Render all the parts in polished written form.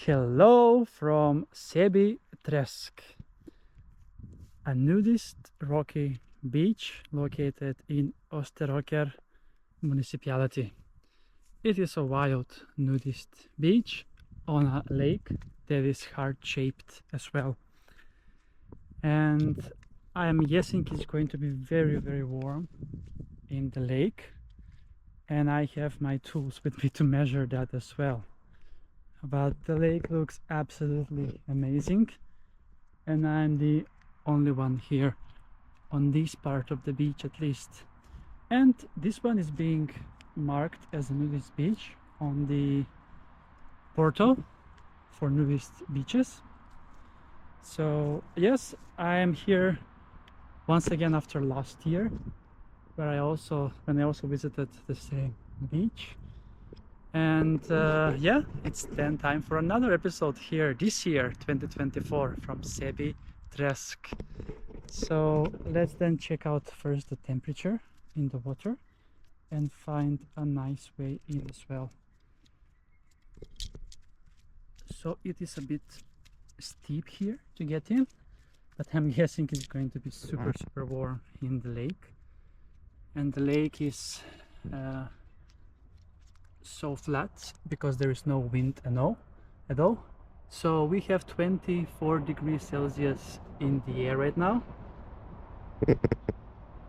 Hello from Säbyträsk, a nudist rocky beach located in Österåker Municipality. It is a wild nudist beach on a lake that is heart-shaped as well. And I am guessing it's going to be very warm in the lake. And I have my tools with me to measure that as well. But the lake looks absolutely amazing, and I'm the only one here on this part of the beach at least. And this one is being marked as a nudist beach on the portal for nudist beaches. So yes, I am here once again after last year, when I also visited the same beach. And yeah, it's then time for another episode here this year, 2024, from Säbyträsk. So let's then check out first the temperature in the water and find a nice way in as well. So it is a bit steep here to get in, but I'm guessing it's going to be super warm in the lake. And the lake is so flat because there is no wind at all. So we have 24 degrees Celsius in the air right now,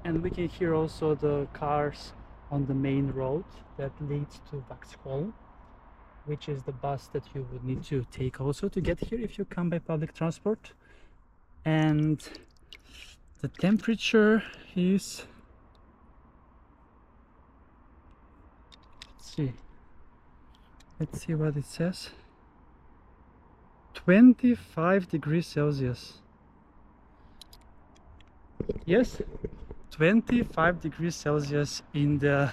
and we can hear also the cars on the main road that leads to Vaxholm, which is the bus that you would need to take also to get here if you come by public transport. And the temperature is, let's see what it says. 25 degrees Celsius. Yes, 25 degrees Celsius in the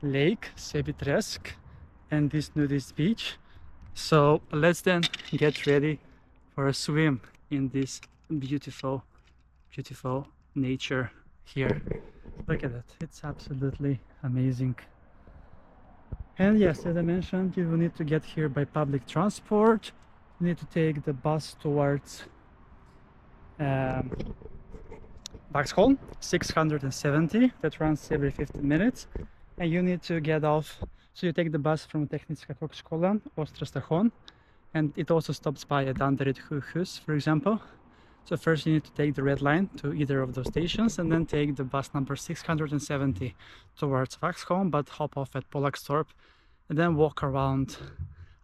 lake Säbyträsk and this nudist beach. So let's then get ready for a swim in this beautiful nature here. Look at it, it's absolutely amazing. And yes, as I mentioned, you will need to get here by public transport. You need to take the bus towards Vaxholm 670, that runs every 15 minutes. And you need to get off, so you take the bus from Tekniska Högskolan, Österåker, and it also stops by at Untitled Chapter, for example. So first you need to take the red line to either of those stations and then take the bus number 670 towards Vaxholm, but hop off at Polackstorp and then walk around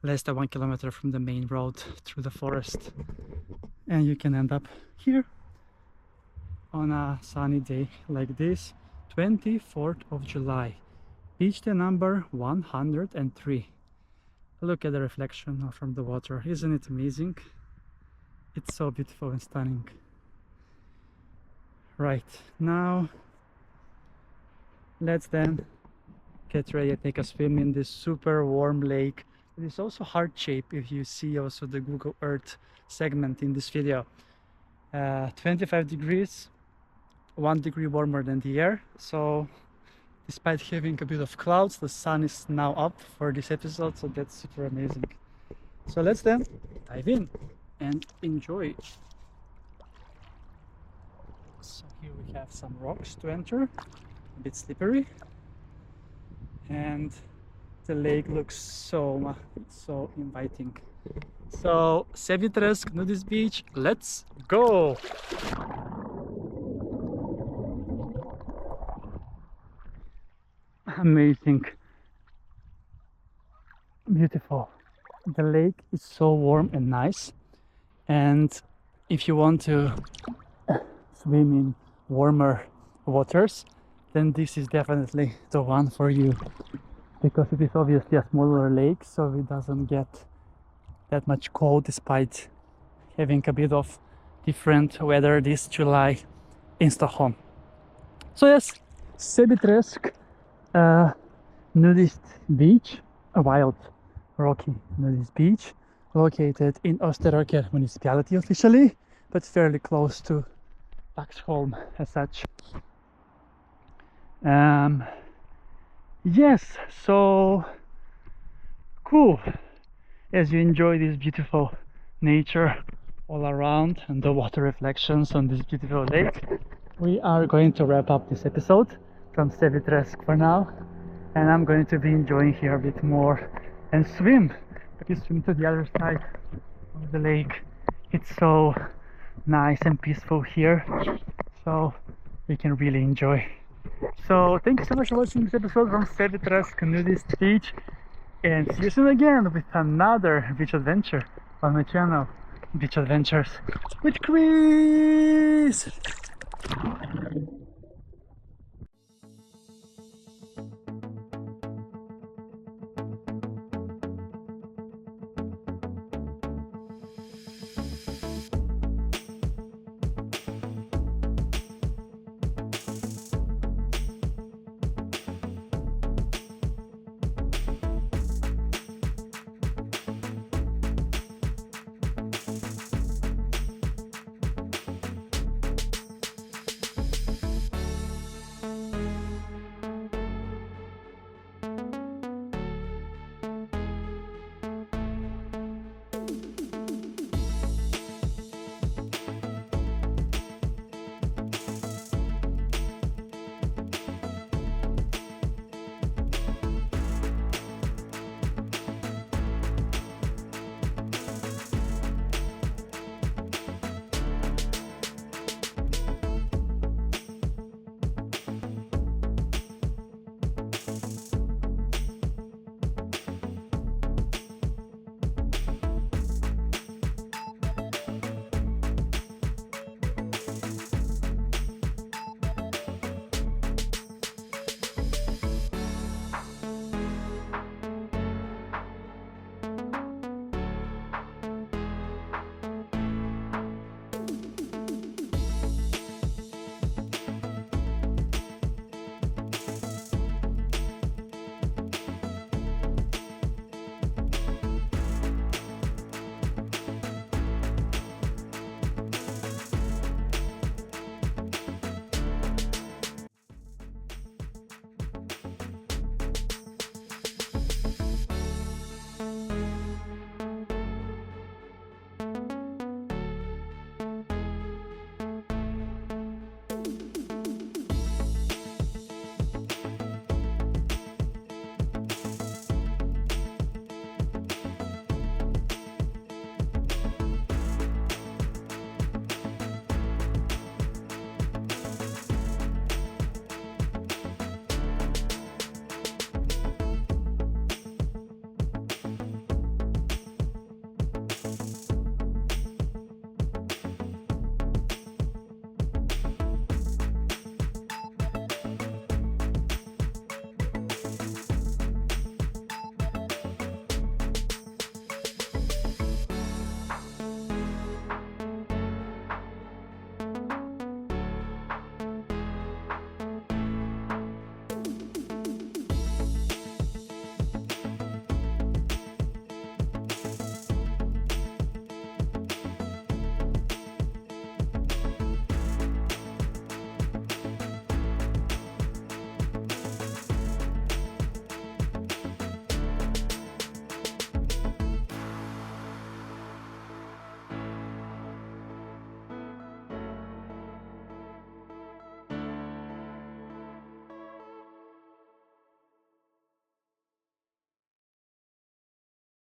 less than 1 kilometer from the main road through the forest. And you can end up here on a sunny day like this, 24th of July. Beach day number 103. Look at the reflection from the water, isn't it amazing? It's so beautiful and stunning. Right, now let's then get ready to take a swim in this super warm lake. It is also heart-shaped if you see also the Google Earth segment in this video. 25 degrees, 1 degree warmer than the air. So despite having a bit of clouds, the sun is now up for this episode, so that's super amazing. So let's then dive in and enjoy. So here we have some rocks to enter, a bit slippery, and the lake looks so inviting. So Säbyträsk Nudist Beach, let's go! Amazing, beautiful. The lake is so warm and nice. And if you want to swim in warmer waters, then this is definitely the one for you, because it is obviously a smaller lake, so it doesn't get that much cold despite having a bit of different weather this July in Stockholm. So yes, Säbyträsk nudist beach, a wild rocky nudist beach located in Österåker Municipality officially, but fairly close to Vaxholm as such. Yes, so cool. as you enjoy this beautiful nature all around and the water reflections on this beautiful lake, we are going to wrap up this episode from Säbyträsk for now, and I'm going to be enjoying here a bit more and swim to the other side of the lake. It's so nice and peaceful here, so we can really enjoy. So thank you so much for watching this episode from Säbyträsk Nudist Beach, and see you soon again with another beach adventure on my channel, Beach Adventures with Chris.